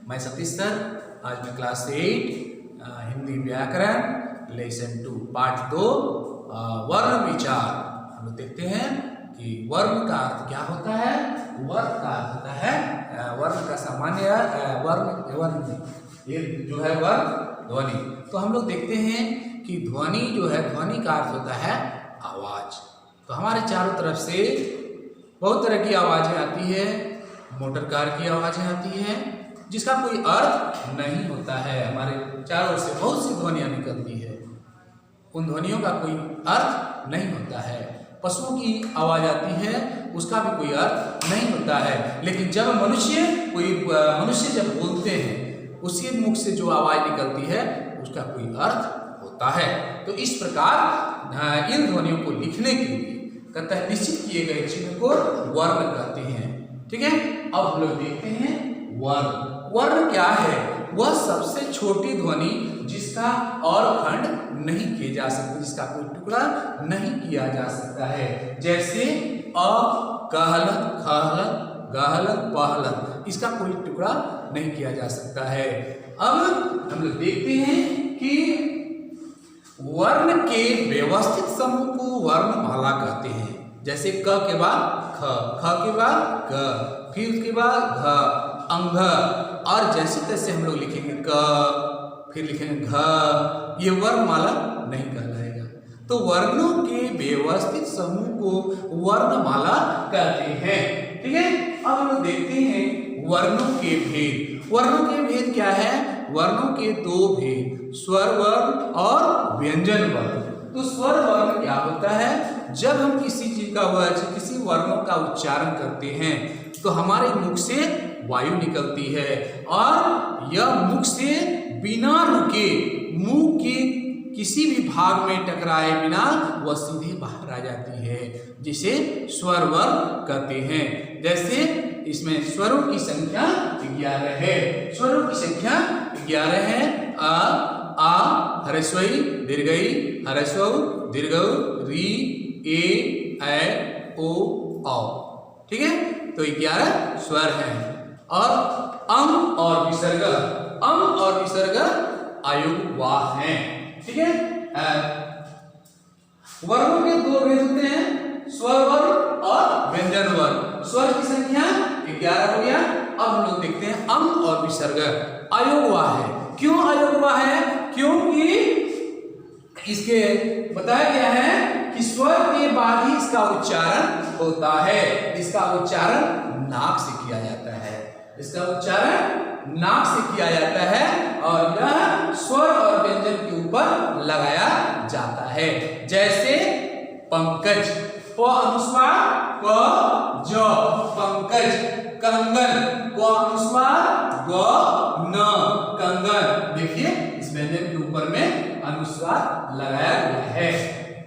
मैं सतीश सर। आज मैं क्लास 8 हिंदी व्याकरण लेसन 2 पार्ट 2 वर्ण विचार हम लोग देखते हैं कि वर्ण का अर्थ क्या होता है। वर्ण का अर्थ होता है वर्ण का सामान्य वर्ण ये जो है वर्ण ध्वनि। तो हम लोग देखते हैं कि ध्वनि जो है, ध्वनि का अर्थ होता है आवाज। तो हमारे चारों तरफ से बहुत तरह की आवाजें आती है, मोटर कार की आवाजें आती हैं जिसका कोई अर्थ नहीं होता है। हमारे चारों से बहुत सी ध्वनियां निकलती है, उन ध्वनियों का कोई अर्थ नहीं होता है। पशुओं की आवाज आती है, उसका भी कोई अर्थ नहीं होता है। लेकिन जब मनुष्य जब बोलते हैं, उसके मुख से जो आवाज निकलती है उसका कोई अर्थ होता है। तो इस प्रकार इन ध्वनियों को लिखने के लिए कहता है निश्चित किए गए चिन्ह को वर्ण कहते हैं। ठीक है, अब हम लोग देखते हैं वर्ण। वर्ण क्या है? वह सबसे छोटी ध्वनि जिसका और खंड नहीं किए जा सकते, जिसका कोई टुकड़ा नहीं किया जा सकता है। जैसे अ, कहलत, खहलत, गहलत, पहलत, इसका कोई टुकड़ा नहीं किया जा सकता है। अब हम लोग देखते हैं कि वर्ण के व्यवस्थित समूह को वर्णमाला कहते हैं। जैसे क के बाद ख, ख के बाद ग, फिर उसके बाद घ, अंग, और जैसे तैसे हम लोग लिखेंगे क, फिर लिखेंगे घ, ये वर्णमाला नहीं कहलाएगा। तो वर्णों के व्यवस्थित समूह को वर्णमाला कहते हैं। ठीक है, अब हम लोग देखते हैं वर्णों के भेद। वर्णों के भेद क्या है? वर्णों के दो भेद, स्वर वर्ण और व्यंजन वर्ण। तो स्वर वर्ण क्या होता है? जब हम किसी चीज का किसी वर्णों का उच्चारण करते हैं तो हमारे मुख से वायु निकलती है और यह मुख से बिना रुके मुंह के किसी भी भाग में टकराए बिना वह सीधे बाहर आ जाती है, जिसे स्वर वर्ण कहते हैं। जैसे इसमें स्वरों की संख्या 11 है। स्वरों की संख्या 11 है। आ, ह्रस्वई, दीर्घई, ह्रस्व, दीर्घ, री, ए, ऐ, ओ, औ। ठीक है, तो 11 स्वर हैं। और अं और विसर्ग, अं और विसर्ग आयुवाह हैं। ठीक है, वर्णों के दो भेद होते हैं, स्वर वर्ण और व्यंजन वर्ण। स्वर की संख्या 11 हो गया। अब हम लोग देखते हैं अं और विसर्ग अयोगवाह है। क्यों अयोगवाह है? क्योंकि इसके बताया गया है कि स्वर के बाद ही इसका उच्चारण होता है। इसका उच्चारण नाक से किया जाता है, इसका उच्चारण नाक से किया जाता है और यह स्वर और व्यंजन के ऊपर लगाया जाता है। जैसे पंकज, प अनुस्वार, क, ज, पंकज। कंगन, क अनुस्वार, ग, न, कंगन। देखिए इस व्यंजन के ऊपर में अनुस्वार लगाया गया है।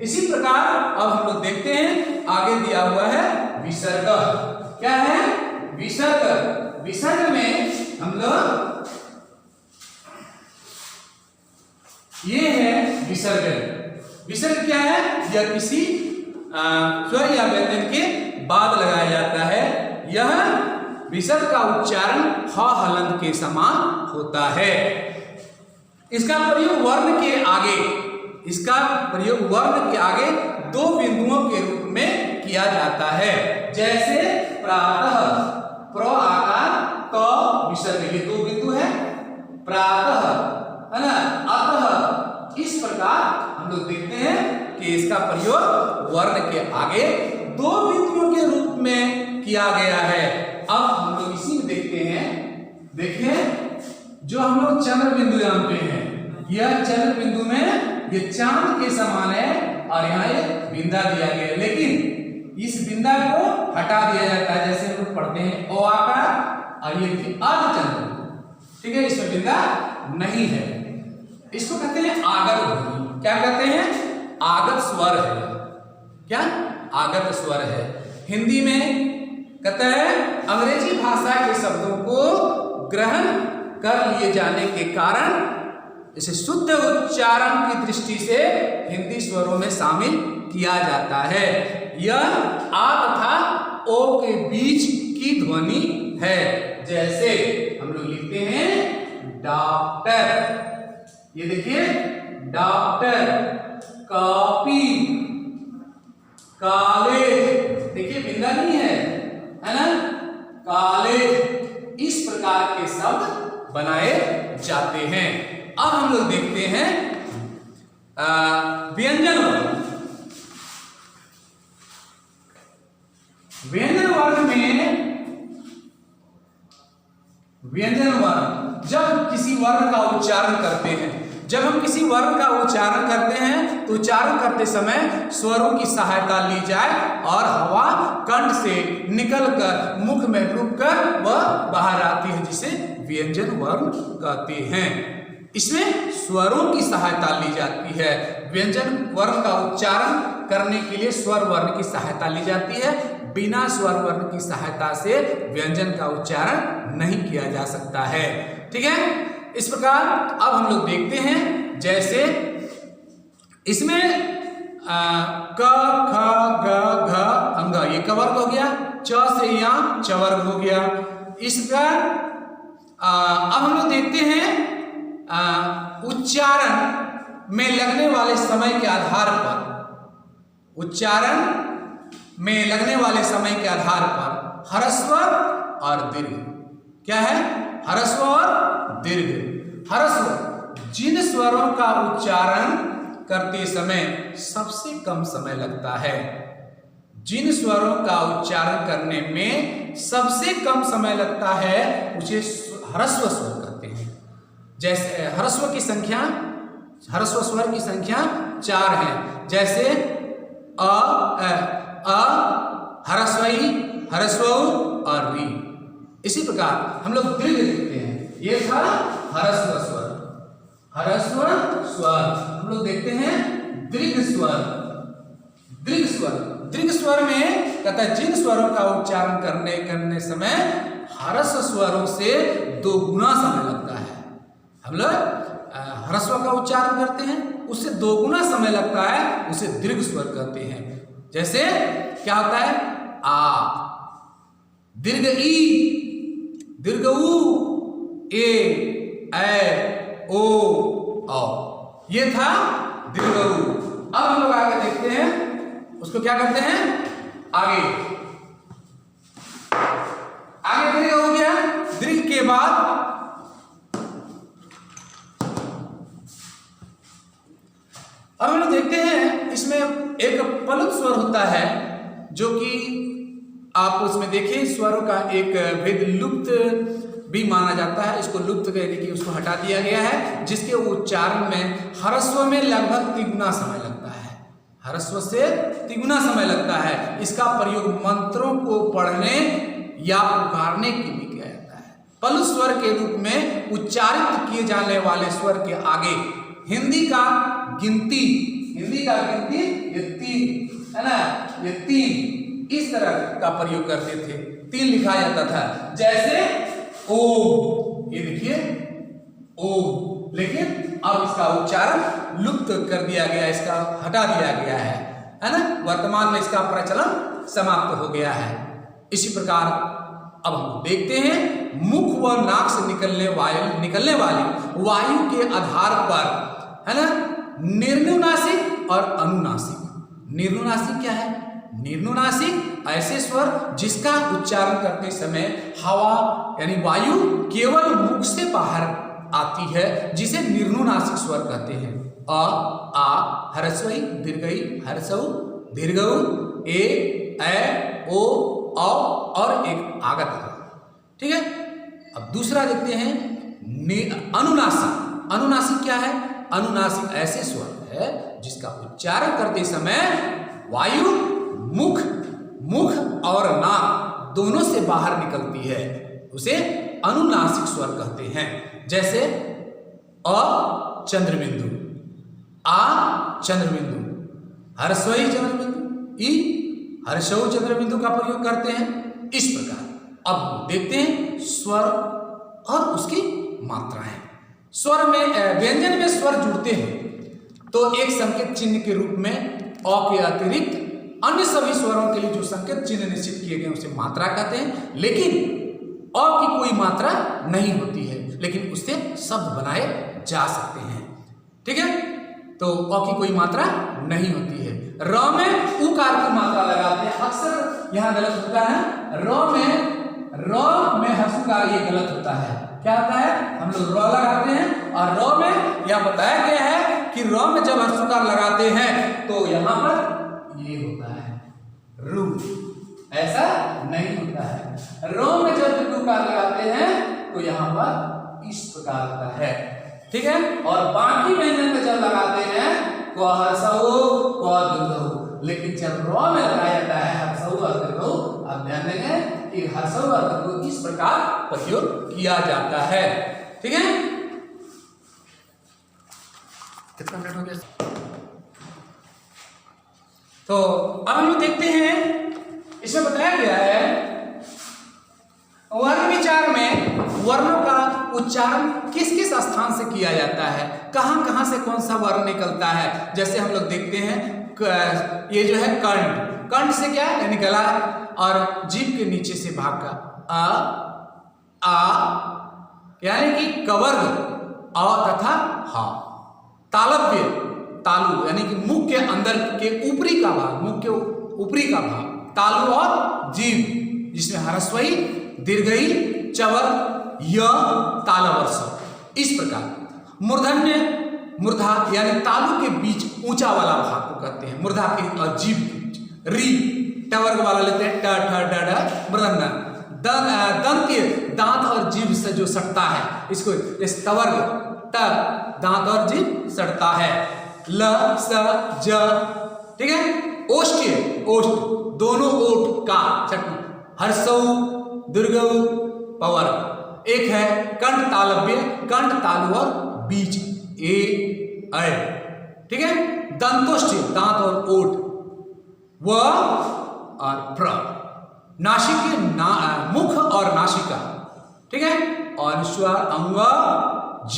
इसी प्रकार अब हम लोग देखते हैं आगे दिया हुआ है विसर्ग। क्या है? विसर्ग। विसर्ग में हम लोग ये है विसर्ग। विसर्ग क्या है? यह किसी स्वर या व्यंजन के बाद लगाया जाता है। यह विसर्ग का उच्चारण ह हलंत के समान होता है। इसका प्रयोग वर्ण के आगे, इसका प्रयोग वर्ण के आगे दो बिंदुओं के रूप में किया जाता है। जैसे प्रातः, प्र आकार, त विसर्ग, ये दो बिंदु है। प्रातः, है ना, अतः। इस प्रकार हम लोग देखते हैं कि इसका प्रयोग वर्ण के आगे दो बिंदुओं के रूप में किया गया है। अब हम लोग इसी में देखते हैं, देखिए जो हम लोग चंद्र बिंदु जानते हैं, यह चंद्र बिंदु में ये चांद के समान है और यहाँ एक बिंदा दिया गया है, लेकिन इस बिंदा को हटा दिया जाता है। जैसे हम लोग पढ़ते हैं ओ आकार और ये अर्धचंद्र। ठीक है, इसमें बिंदा नहीं है। इसको कहते हैं आगत ध्वनि। क्या कहते हैं? आगत स्वर है। क्या? आगत स्वर है। हिंदी में कहता है अंग्रेजी भाषा के शब्दों को ग्रहण कर लिए जाने के कारण इसे शुद्ध उच्चारण की दृष्टि से हिंदी स्वरों में शामिल किया जाता है। यह आ तथा ओ के बीच की ध्वनि है। जैसे हम लोग लिखते हैं डॉक्टर, ये देखिए डॉक्टर, कॉपी, कॉलेज, देखिए बिंदा नहीं है ना, कॉलेज, इस प्रकार के शब्द बनाए जाते हैं। अब हम लोग देखते हैं व्यंजन वर्ग। व्यंजन वर्ग में, व्यंजन वर्ग जब किसी वर्ण का उच्चारण करते हैं, जब हम किसी वर्ण का उच्चारण करते हैं तो उच्चारण करते समय स्वरों की सहायता ली जाए और हवा कंठ से निकलकर मुख में रुककर वह बाहर आती है, जिसे व्यंजन वर्ण कहते हैं। इसमें स्वरों की सहायता ली जाती है। व्यंजन वर्ण का उच्चारण करने के लिए स्वर वर्ण की सहायता ली जाती है। बिना स्वर वर्ण की सहायता से व्यंजन का उच्चारण नहीं किया जा सकता है। ठीक है, इस प्रकार अब हम लोग देखते हैं, जैसे इसमें क ख ग घ अंग, ये क वर्ग हो गया, च से या च वर्ग हो गया। इस प्रकार अब हम लोग देखते हैं उच्चारण में लगने वाले समय के आधार पर, उच्चारण में लगने वाले समय के आधार पर ह्रस्व और दीर्घ, क्या है, ह्रस्व और दीर्घ। ह्रस्व जिन स्वरों का उच्चारण करते समय सबसे कम समय लगता है, जिन स्वरों का उच्चारण करने में सबसे कम समय लगता है उसे ह्रस्व स्वर कहते हैं। जैसे ह्रस्व की संख्या, ह्रस्व स्वर की संख्या 4 है, जैसे ह्रस्वई, ह्रस्व और री। इसी प्रकार हम लोग दीर्घ देखते हैं, ये था ह्रस्व स्वर, ह्रस्व स्वर। हम लोग देखते हैं दीर्घ स्वर, दीर्घ स्वर। दीर्घ स्वर में कहता है जिन स्वरों का उच्चारण करने समय ह्रस्व स्वरों से 2 गुना समय लगता है। हम लोग ह्रस्व का उच्चारण करते हैं, उससे 2 गुना समय लगता है, उसे दीर्घ स्वर कहते हैं। जैसे क्या होता है, आ, दीर्घ ई, दीर्घ उ, ए ओ औ, ये था दीर्घ उ। अब हम लोग आगे देखते हैं, उसको क्या करते हैं, आगे आगे दीर्घ हो गया। दीर्घ के बाद अब हम लोग देखते हैं, इसमें एक पलुत स्वर होता है, जो कि आप उसमें देखिए स्वरों का एक भेद लुप्त भी माना जाता है। इसको लुप्त यानी कि उसको हटा दिया गया है, जिसके उच्चारण में ह्रस्व में लगभग 3 गुना समय लगता है, ह्रस्व से 3 गुना समय लगता है। इसका प्रयोग मंत्रों को पढ़ने या पुकारने के लिए किया जाता है। पलुत स्वर के रूप में उच्चारित किए जाने वाले स्वर के आगे हिंदी का गिनती, हिंदी का गिनती ये 3 है ना, ये 3 इस तरह का प्रयोग करते थे, 3 लिखा जाता था। जैसे ओम, ये देखिए ओम, लेकिन अब इसका उच्चारण लुप्त कर दिया गया, इसका हटा दिया गया है ना, वर्तमान में इसका प्रचलन समाप्त हो गया है। इसी प्रकार अब हम देखते हैं मुख व नाक से निकलने वाली वायु के आधार पर, है ना, निर्नुनासिक और अनुनासिक। निर्नुनासिक क्या है, निर्नुनासिक ऐसे स्वर जिसका उच्चारण करते समय हवा यानी वायु केवल मुख से बाहर आती है, जिसे निर्नुनासिक स्वर कहते हैं। अ, आ, ह्रस्वई, दीर्घई, ह्रस्व, दीर्घऊ, ए ओ और एक आगत है। ठीक है, अब दूसरा देखते हैं अनुनासिक। अनुनासिक क्या है, अनुनासिक ऐसे स्वर है जिसका उच्चारण करते समय वायु मुख और नाक दोनों से बाहर निकलती है, उसे अनुनासिक स्वर कहते हैं। जैसे अ चंद्रबिंदु, आ चंद्रबिंदु, ह्रस्वई चंद्रबिंदु, ई ह्रस्व चंद्रबिंदु का प्रयोग करते हैं। इस प्रकार अब देखते हैं स्वर और उसकी मात्राएं। स्वर में व्यंजन में स्वर जुड़ते हैं तो एक संकेत चिन्ह के रूप में अ के अतिरिक्त अन्य सभी स्वरों के लिए जो संकेत चिन्ह निश्चित किए गए उसे मात्रा कहते हैं। लेकिन अ की कोई मात्रा नहीं होती है, लेकिन उससे शब्द बनाए जा सकते हैं। ठीक है, तो अ की कोई मात्रा नहीं होती है। र में उकार की मात्रा लगाते हैं, अक्सर यहाँ गलत होता है। र में हर्षुकार ये गलत होता है। क्या होता है, हम लोग र लगाते हैं और र में यह बताया गया है कि र में जब हर्षुकार लगाते हैं तो यहाँ पर ये होता है रु, ऐसा नहीं होता है। र में जब उकार लगाते हैं तो यहाँ पर इस प्रकार होता है। ठीक है, और बाकी व्यंजन में जब लगाते हैं क हर्षऊ क दीर्घऊ, लेकिन जब र में लगाया जाता है हर्षऊ और दीर्घऊ, आप ध्यान देंगे कि हर्षऊ और दीर्घऊ इस प्रकार प्रयोग किया जाता है। ठीक है, कितना मिनट हो गया? तो अब हम लोग देखते हैं, इसमें बताया गया है वर्ण विचार में वर्णों का उच्चारण किस किस स्थान से किया जाता है, कहां कहां से कौन सा वर्ण निकलता है। जैसे हम लोग देखते हैं ये जो है कंठ, कंठ से क्या यानी गला और जीभ के नीचे से भाग का आ यानी कि कवर्ग अ तथा हा। तालव्य, तालु यानी कि मुख के अंदर के ऊपरी का भाग, मुख के ऊपरी का भाग, तालु और जीभ जिसमें ह्रस्वई दीर्घई चवर य तालवर्ष, इस प्रकार। मूर्धन्य, मूर्धा यानी तालु के बीच ऊंचा वाला भाग को कहते हैं, मूर्धा के और जीभ के बीच। री टवर्ग वाला लेते हैं, ट ठ ड ढ मूर्धन्य। दंत्य दांत और जीभ से जो सटता है इसको इस तवर्ग, ट दांत और जीभ सटता है, ल स ज। ठीक है, ओष्ठ्य, ओष्ठ दोनों ओठ का चटना, हर्षऊ दीर्घऊ पवर्ग। एक है कंठ तालव्य, कंठ तालु और बीच ए ऐ। ठीक है, दंतोष्ठ्य दांत और ओठ, व और प्र। नासिक मुख और नासिका। ठीक है, और स्वर अंग ज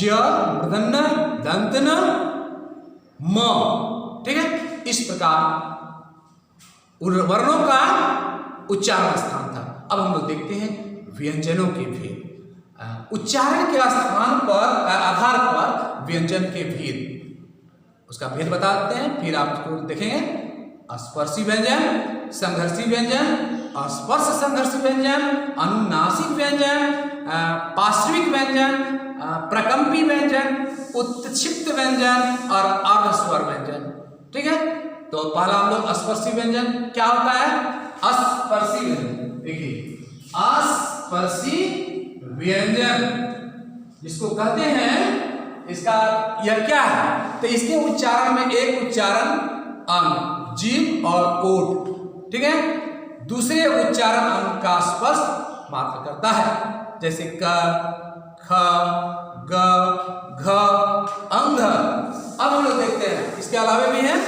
मूर्धन्य दंतन म। ठीक है, इस प्रकार वर्णों का उच्चारण स्थान था। अब हम लोग देखते हैं व्यंजनों के भेद। उच्चारण के स्थान पर आधार पर व्यंजन के भेद, उसका भेद बताते हैं, फिर आप उसको देखेंगे। स्पर्शी व्यंजन, संघर्षी व्यंजन, स्पर्श संघर्षी व्यंजन, अनुनासिक व्यंजन, पार्श्विक व्यंजन, प्रकंपी व्यंजन, उत्क्षिप्त व्यंजन और अर्धस्वर व्यंजन। ठीक है, तो पहला हम लोग स्पर्शी व्यंजन क्या होता है। स्पर्शी व्यंजन देखिए, स्पर्शी व्यंजन जिसको कहते हैं, इसका यह क्या है, तो इसके उच्चारण में एक उच्चारण अंग जीभ और ओठ। ठीक है, दूसरे उच्चारण अंग का स्पर्श मात्र करता है, जैसे क ख ग घ अंग। अब हम लोग देखते हैं इसके अलावे भी हैं।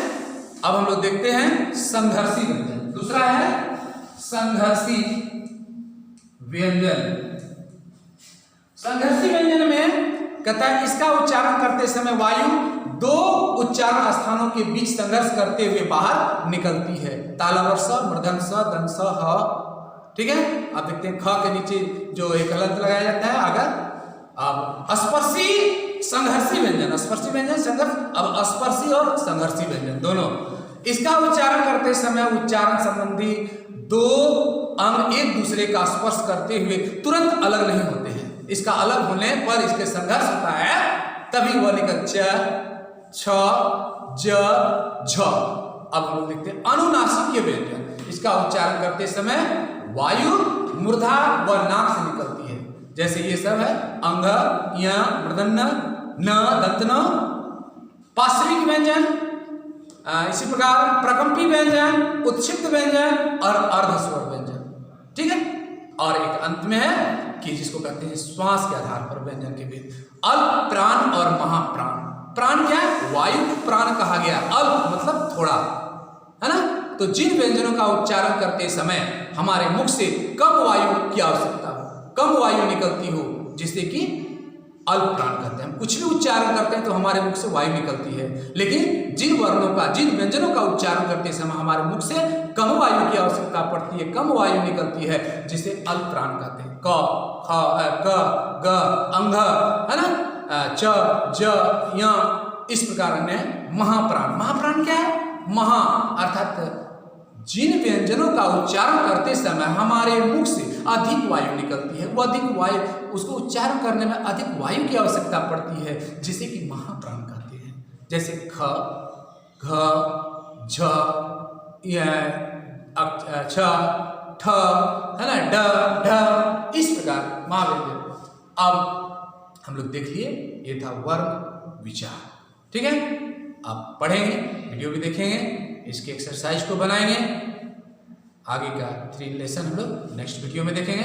अब हम लोग देखते हैं संघर्षी व्यंजन, दूसरा है संघर्षी व्यंजन। संघर्षी व्यंजन में कहता है इसका उच्चारण करते समय वायु दो उच्चारण स्थानों के बीच संघर्ष करते हुए बाहर निकलती है। तालवर्ष, मूर्धन स, दंत स, ह। ठीक है, आप देखते हैं ख के नीचे जो एक हलंत लगाया जाता है अगर। अब स्पर्शी संघर्षी व्यंजन, स्पर्शी व्यंजन संघर्ष। अब स्पर्शी और संघर्षी व्यंजन दोनों, इसका उच्चारण करते समय उच्चारण संबंधी दो अंग एक दूसरे का स्पर्श करते हुए तुरंत अलग नहीं होते हैं। इसका अलग होने पर इसके संघर्ष होता है, तभी वह निकल च छ ज झ। अब हम लोग देखते हैं अनुनासिक व्यंजन, इसका उच्चारण करते समय वायु मूर्धा व नाक से निकलती है, जैसे ये सब है अंग, य, मूर्धन्य, न, दंतन। पार्श्विक व्यंजन इसी प्रकार प्रकंपी व्यंजन, उत्क्षिप्त व्यंजन और अर्धस्वर व्यंजन। ठीक है, और एक अंत में है कि जिसको कहते हैं श्वास के आधार पर व्यंजन के भेद। अल्प प्राण और महाप्राण। प्राण क्या है, वायु को प्राण कहा गया, अल्प मतलब थोड़ा, है ना। तो जिन व्यंजनों का उच्चारण करते समय हमारे मुख से कम वायु की आवश्यकता हो, कम वायु निकलती हो, जिससे कि अल्प प्राण कहते हैं। हम कुछ भी उच्चारण करते हैं तो हमारे मुख से वायु निकलती है, लेकिन जिन वर्णों का, जिन व्यंजनों का उच्चारण करते समय हमारे मुख से कम वायु की आवश्यकता पड़ती है, कम वायु निकलती है, जिसे अल्प प्राण कहते हैं। क, ख, ग, ग, अंग, है ना, च, ज, य, इस प्रकार अन्य महाप्राण। महाप्राण क्या है? महा अर्थात जिन व्यंजनों का उच्चारण करते समय हमारे मुख से अधिक वायु निकलती है, वो अधिक वायु, उसको उच्चारण करने में अधिक वायु की आवश्यकता पड़ती है, जिसे कि महाप्राण कहते हैं। जैसे ख, घ, झ, छ, ठ, है ना, ड, ढ, इस प्रकार महाव्यंजन। अब हम लोग देख लिए, ये था वर्ण विचार। ठीक है, आप पढ़ेंगे, वीडियो भी देखेंगे, इसके एक्सरसाइज को बनाएंगे। आगे का 3 लेसन हम लोग नेक्स्ट वीडियो में देखेंगे।